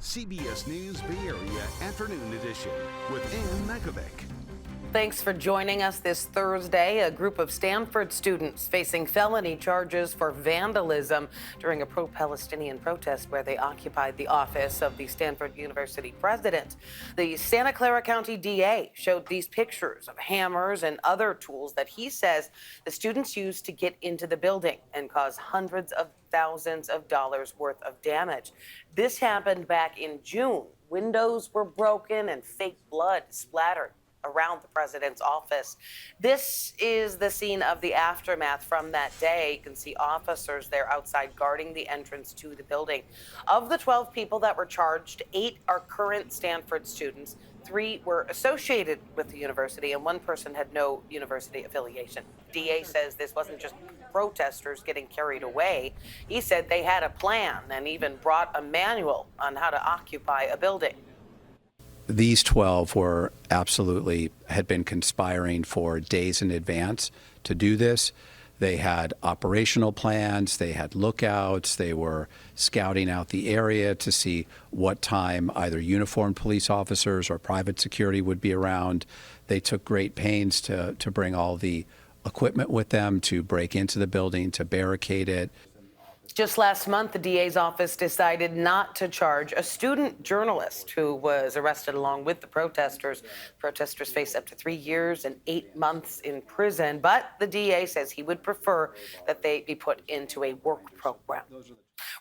CBS News Bay Area Afternoon Edition with Ann Makovec. Thanks for joining us this Thursday. A group of Stanford students facing felony charges for vandalism during a pro-Palestinian protest where they occupied the office of the Stanford University president. The Santa Clara County DA showed these pictures of hammers and other tools that he says the students used to get into the building and cause hundreds of thousands of dollars worth of damage. This happened back in June. Windows were broken and fake blood splattered around the president's office. This is the scene of the aftermath from that day. You can see officers there outside guarding the entrance to the building. Of the 12 people that were charged, 8 are current Stanford students, 3 were associated with the university, and 1 person had no university affiliation. DA says this wasn't just protesters getting carried away. He said they had a plan and even brought a manual on how to occupy a building. These 12 had been conspiring for days in advance to do this. They had operational plans, they had lookouts, they were scouting out the area to see what time either uniformed police officers or private security would be around. They took great pains to bring all the equipment with them, to break into the building, to barricade it. Just last month, the DA's office decided not to charge a student journalist who was arrested along with the protesters. Protesters face up to 3 years and 8 months in prison, but the DA says he would prefer that they be put into a work program.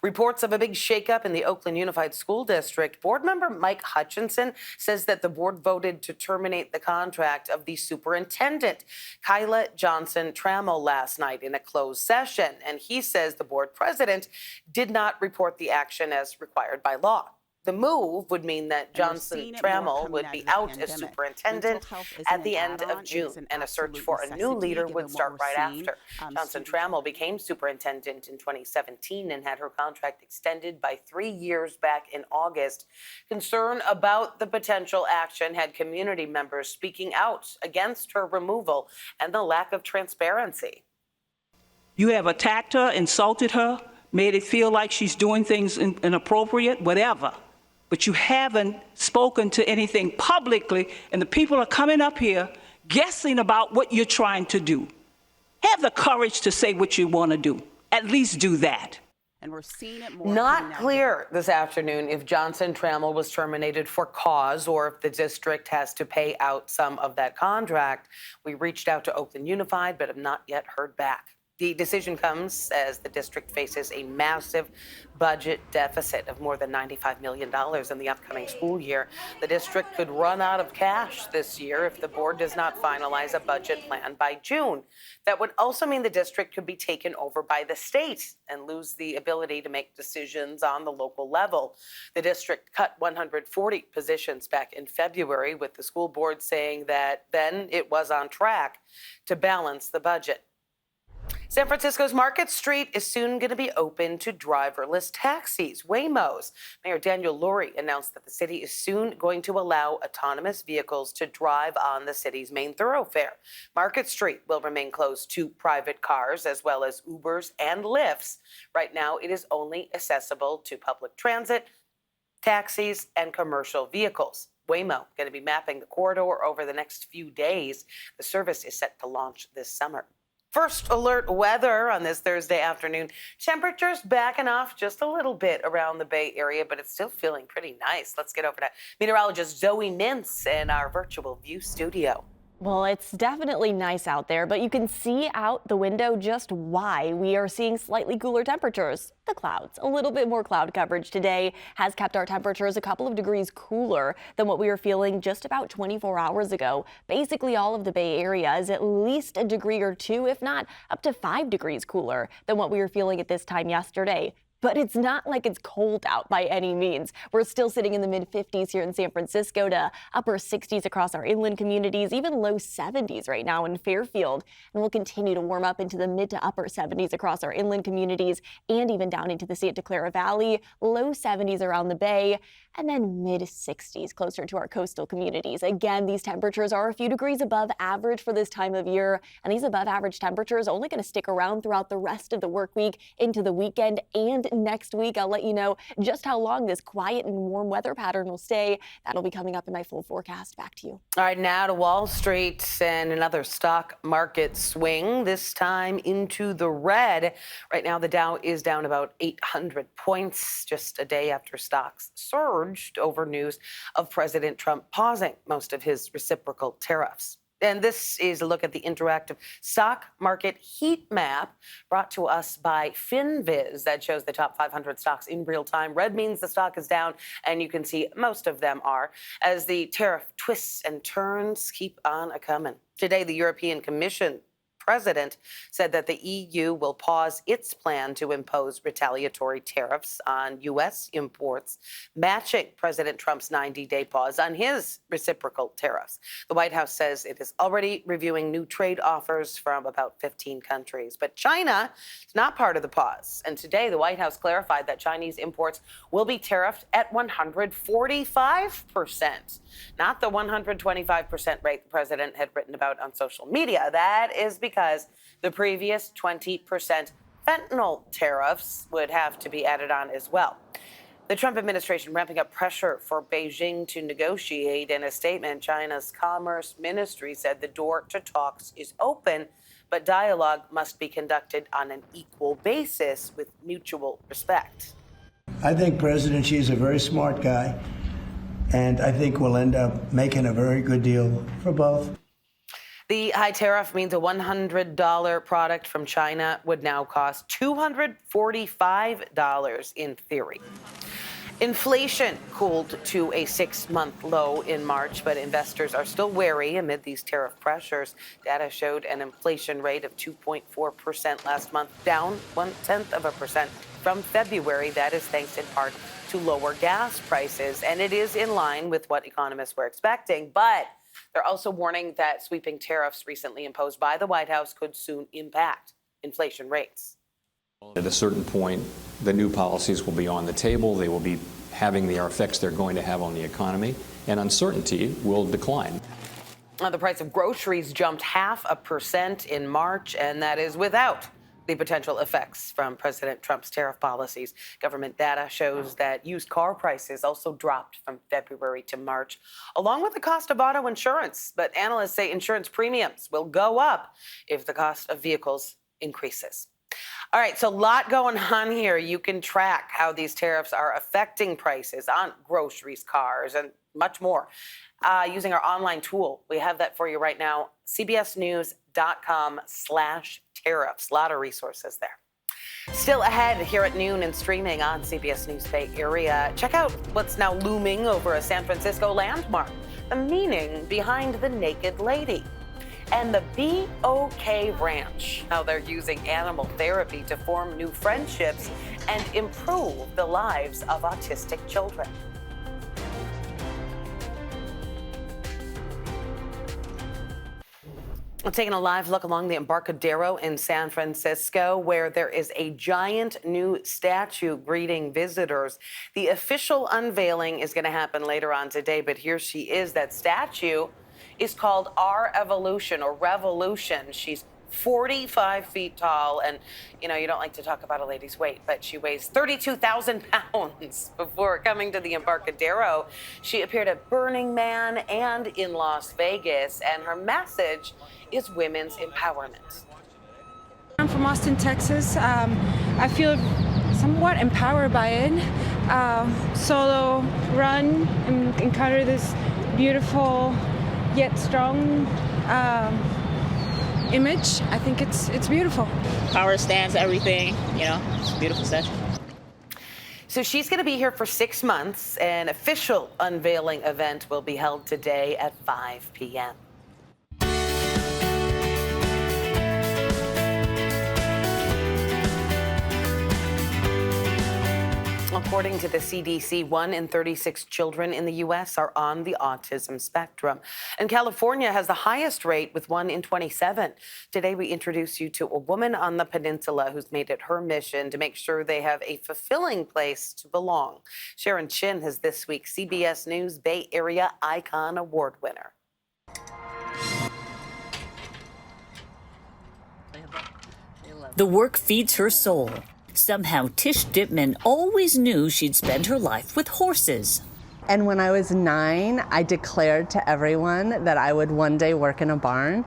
Reports of a big shakeup in the Oakland Unified School District. Board member Mike Hutchinson says that the board voted to terminate the contract of the superintendent, Kyla Johnson Trammell, last night in a closed session. And he says the board president did not report the action as required by law. The move would mean that Johnson Trammell would be out as superintendent at the end of June, and a search for a new leader would start right after. Johnson Trammell became superintendent in 2017 and had her contract extended by 3 years back in August. Concern about the potential action had community members speaking out against her removal and the lack of transparency. You have attacked her, insulted her, made it feel like she's doing things inappropriate, whatever. But you haven't spoken to anything publicly, and the people are coming up here guessing about what you're trying to do. Have the courage to say what you want to do. At least do that. And we're seeing it more. Not clear this afternoon if Johnson Trammell was terminated for cause or if the district has to pay out some of that contract. We reached out to Oakland Unified, but have not yet heard back. The decision comes as the district faces a massive budget deficit of more than $95 million in the upcoming school year. The district could run out of cash this year if the board does not finalize a budget plan by June. That would also mean the district could be taken over by the state and lose the ability to make decisions on the local level. The district cut 140 positions back in February, with the school board saying that then it was on track to balance the budget. San Francisco's Market Street is soon going to be open to driverless taxis, Waymos. Mayor Daniel Lurie announced that the city is soon going to allow autonomous vehicles to drive on the city's main thoroughfare. Market Street will remain closed to private cars as well as Ubers and Lyfts. Right now, it is only accessible to public transit, taxis, and commercial vehicles. Waymo going to be mapping the corridor over the next few days. The service is set to launch this summer. First alert weather on this Thursday afternoon. Temperatures backing off just a little bit around the Bay Area, but it's still feeling pretty nice. Let's get over to meteorologist Zoe Mintz in our virtual view studio. Well, it's definitely nice out there, but you can see out the window just why we are seeing slightly cooler temperatures. The clouds. A little bit more cloud coverage today has kept our temperatures a couple of degrees cooler than what we were feeling just about 24 hours ago. Basically, all of the Bay Area is at least a degree or two, if not up to 5 degrees cooler than what we were feeling at this time yesterday. But it's not like it's cold out by any means. We're still sitting in the mid-50s here in San Francisco to upper 60s across our inland communities, even low 70s right now in Fairfield. And we'll continue to warm up into the mid to upper 70s across our inland communities and even down into the Santa Clara Valley, low 70s around the Bay, and then mid-60s closer to our coastal communities. Again, these temperatures are a few degrees above average for this time of year, and these above average temperatures only going to stick around throughout the rest of the work week into the weekend and next week. I'll let you know just how long this quiet and warm weather pattern will stay. That'll be coming up in my full forecast. Back to you. All right, now to Wall Street and another stock market swing, this time into the red. Right now, the Dow is down about 800 points, just a day after stocks surged over news of President Trump pausing most of his reciprocal tariffs. And this is a look at the interactive stock market heat map brought to us by FinViz that shows the top 500 stocks in real time. Red means the stock is down, and you can see most of them are, as the tariff twists and turns keep on a-coming. Today, the European Commission president said that the EU will pause its plan to impose retaliatory tariffs on U.S. imports, matching President Trump's 90-day pause on his reciprocal tariffs. The White House says it is already reviewing new trade offers from about 15 countries. But China is not part of the pause. And today, the White House clarified that Chinese imports will be tariffed at 145%, not the 125% rate the president had written about on social media. That is because the previous 20% fentanyl tariffs would have to be added on as well. The Trump administration ramping up pressure for Beijing to negotiate. In a statement, China's Commerce Ministry said the door to talks is open, but dialogue must be conducted on an equal basis with mutual respect. I think President Xi is a very smart guy, and I think we'll end up making a very good deal for both. The high tariff means a $100 product from China would now cost $245 in theory. Inflation cooled to a 6-month low in March, but investors are still wary amid these tariff pressures. Data showed an inflation rate of 2.4% last month, down 0.1% from February. That is thanks in part to lower gas prices, and it is in line with what economists were expecting. But they're also warning that sweeping tariffs recently imposed by the White House could soon impact inflation rates. At a certain point, the new policies will be on the table. They will be having the effects they're going to have on the economy, and uncertainty will decline. The price of groceries jumped 0.5% in March, and that is without the potential effects from President Trump's tariff policies. Government data shows that used car prices also dropped from February to March, along with the cost of auto insurance. But analysts say insurance premiums will go up if the cost of vehicles increases. All right, so a lot going on here. You can track how these tariffs are affecting prices on groceries, cars, and much more using our online tool. We have that for you right now, cbsnews.com/tariffs. A lot of resources there. Still ahead here at noon and streaming on CBS News Bay Area. Check out what's now looming over a San Francisco landmark, the meaning behind the naked lady. And the BOK Ranch, how they're using animal therapy to form new friendships and improve the lives of autistic children. We're taking a live look along the Embarcadero in San Francisco, where there is a giant new statue greeting visitors. The official unveiling is going to happen later on today, but here she is. That statue is called Our Evolution or Revolution. She's 45 feet tall, and you know, you don't like to talk about a lady's weight, but she weighs 32,000 pounds. Before coming to the Embarcadero, she appeared at Burning Man and in Las Vegas, and her message is women's empowerment. I'm from Austin, Texas. I feel somewhat empowered by it. Solo run and encounter this beautiful yet strong image. I think it's beautiful. Power stands everything, you know, it's a beautiful statue. So she's going to be here for 6 months. An official unveiling event will be held today at 5 p.m. According to the CDC, 1 in 36 children in the U.S. are on the autism spectrum. And California has the highest rate with 1 in 27. Today, we introduce you to a woman on the peninsula who's made it her mission to make sure they have a fulfilling place to belong. Sharon Chin is this week's CBS News Bay Area Icon Award winner. The work feeds her soul. Somehow, Tish Dipman always knew she'd spend her life with horses. And when I was 9, I declared to everyone that I would one day work in a barn.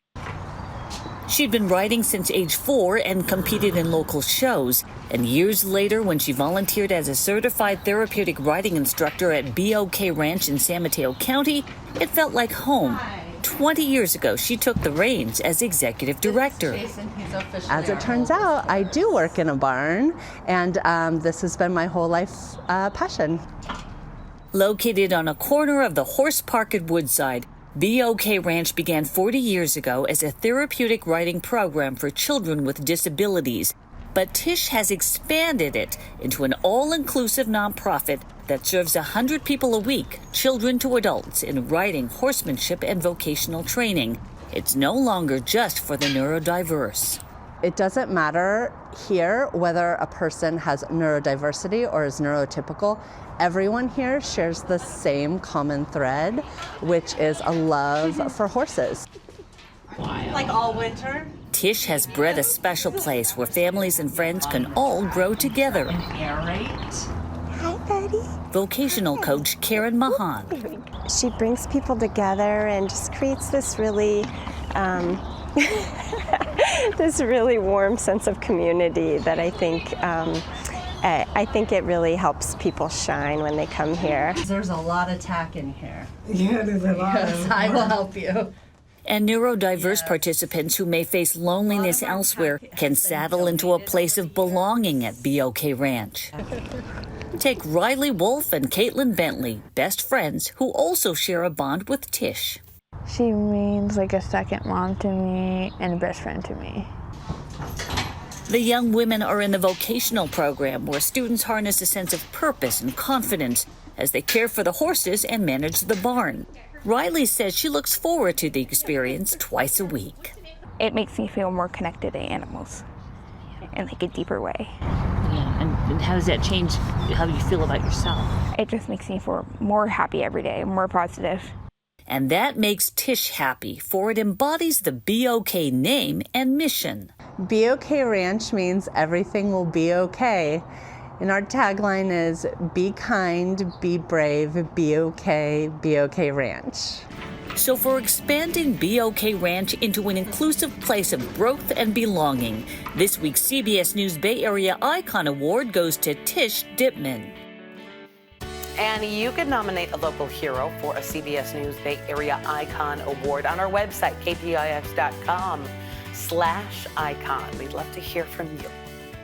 She'd been riding since age 4 and competed in local shows. And years later, when she volunteered as a certified therapeutic riding instructor at BOK Ranch in San Mateo County, it felt like home. 20 years ago, she took the reins as executive director. As it turns out, I do work in a barn, and this has been my whole life passion. Located on a corner of the horse park at Woodside, BOK Ranch began 40 years ago as a therapeutic riding program for children with disabilities. But Tish has expanded it into an all-inclusive nonprofit that serves 100 people a week, children to adults, in riding, horsemanship, and vocational training. It's no longer just for the neurodiverse. It doesn't matter here whether a person has neurodiversity or is neurotypical. Everyone here shares the same common thread, which is a love for horses. Like all winter? Tish has bred a special place where families and friends can all grow together. Hi, buddy. Vocational coach Karen Mahan. She brings people together and just creates this really this really warm sense of community that I think it really helps people shine when they come here. There's a lot of tack in here. Yeah, there's a lot. Yes, I will help you. And neurodiverse participants who may face loneliness elsewhere can saddle into a place of belonging at BOK Ranch. Take Riley Wolf and Caitlin Bentley, best friends who also share a bond with Tish. She means like a second mom to me and a best friend to me. The young women are in the vocational program where students harness a sense of purpose and confidence as they care for the horses and manage the barn. Riley says she looks forward to the experience twice a week. It makes me feel more connected to animals in like a deeper way. Yeah, and how does that change how you feel about yourself? It just makes me feel more happy every day, more positive. And that makes Tish happy, for it embodies the BOK name and mission. BOK Ranch means everything will be okay. And our tagline is be kind, be brave, be okay, BOK Ranch. So for expanding BOK Ranch into an inclusive place of growth and belonging, this week's CBS News Bay Area Icon Award goes to Tish Dipman. And you can nominate a local hero for a CBS News Bay Area Icon Award on our website, kpix.com/icon. We'd love to hear from you.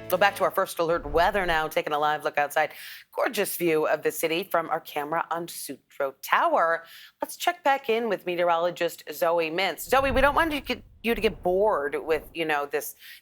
So back to our first alert weather now, taking a live look outside. Gorgeous view of the city from our camera on Sutro Tower. Let's check back in with meteorologist Zoe Mintz. Zoe, we don't want you to get bored with,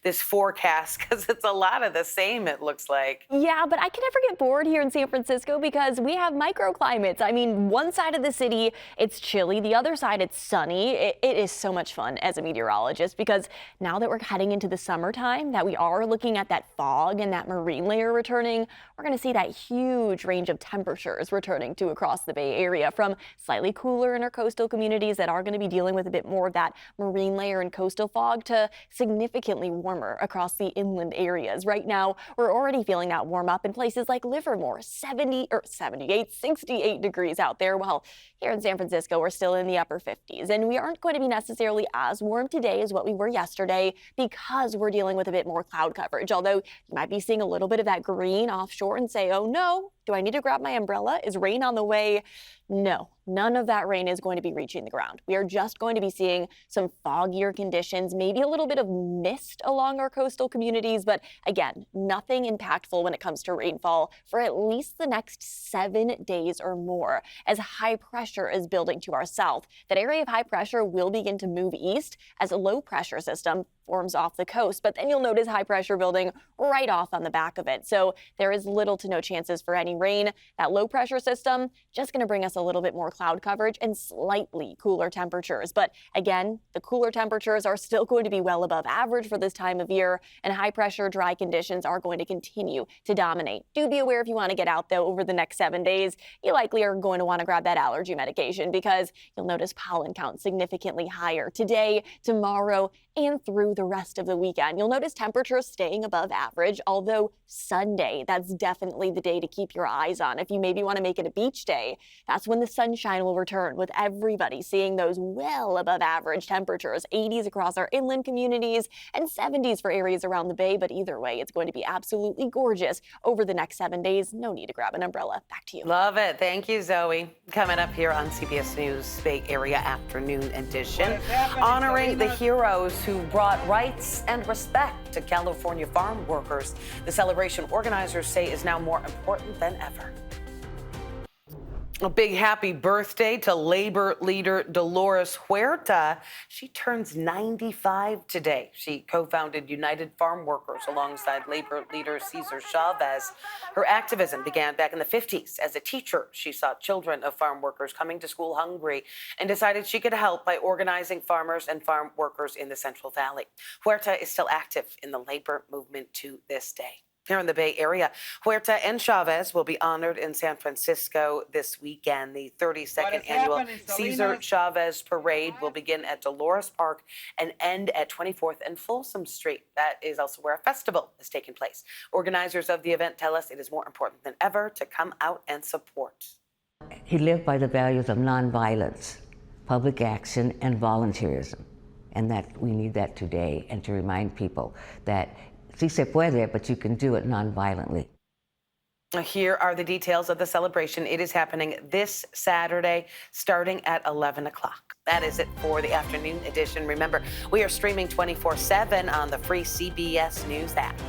this forecast because it's a lot of the same, it looks like. Yeah, but I can never get bored here in San Francisco because we have microclimates. I mean, one side of the city, it's chilly. The other side, it's sunny. It is so much fun as a meteorologist because now that we're heading into the summertime, that we are looking at that fog and that marine layer returning, we're going to see that huge range of temperatures returning to across the Bay Area, from slightly cooler intercoastal communities that are going to be dealing with a bit more of that marine layer and coastal fog to significantly warmer across the inland areas. Right now, we're already feeling that warm up in places like Livermore, 68 degrees out there, while here in San Francisco, we're still in the upper 50s. And we aren't going to be necessarily as warm today as what we were yesterday because we're dealing with a bit more cloud coverage, although you might be seeing a little bit of that green offshore and say, oh no, do I need to grab my umbrella? Is rain on the way? No, none of that rain is going to be reaching the ground. We are just going to be seeing some foggier conditions, maybe a little bit of mist along our coastal communities, but again, nothing impactful when it comes to rainfall for at least the next 7 days or more. As high pressure is building to our south, that area of high pressure will begin to move east as a low pressure system forms off the coast, but then you'll notice high pressure building right off on the back of it. So there is little to no chances for any rain. That low pressure system just going to bring us a little bit more cloud coverage and slightly cooler temperatures. But again, the cooler temperatures are still going to be well above average for this time of year, and high pressure dry conditions are going to continue to dominate. Do be aware if you want to get out though over the next 7 days, you likely are going to want to grab that allergy medication because you'll notice pollen counts significantly higher today, tomorrow, and through through the rest of the weekend. You'll notice temperatures staying above average, although Sunday, that's definitely the day to keep your eyes on. If you maybe want to make it a beach day, that's when the sunshine will return, with everybody seeing those well above average temperatures, 80s across our inland communities and 70s for areas around the bay. But either way, it's going to be absolutely gorgeous over the next 7 days. No need to grab an umbrella. Back to you. Love it. Thank you, Zoe. Coming up here on CBS News Bay Area Afternoon Edition, honoring the heroes who brought rights and respect to California farm workers. The celebration organizers say is now more important than ever. A big happy birthday to labor leader Dolores Huerta. She turns 95 today. She co-founded United Farm Workers alongside labor leader Cesar Chavez. Her activism began back in the 50s. As a teacher, she saw children of farm workers coming to school hungry and decided she could help by organizing farmers and farm workers in the Central Valley. Huerta is still active in the labor movement to this day. Here in the Bay Area, Huerta and Chavez will be honored in San Francisco this weekend. The 32nd annual Cesar Chavez Parade will begin at Dolores Park and end at 24th and Folsom Street. That is also where a festival is taking place. Organizers of the event tell us it is more important than ever to come out and support. He lived by the values of nonviolence, public action, and volunteerism. And that we need that today, and to remind people that sí se puede, but you can do it non-violently. Here are the details of the celebration. It is happening this Saturday, starting at 11 o'clock. That is it for the afternoon edition. Remember, we are streaming 24/7 on the free CBS News app.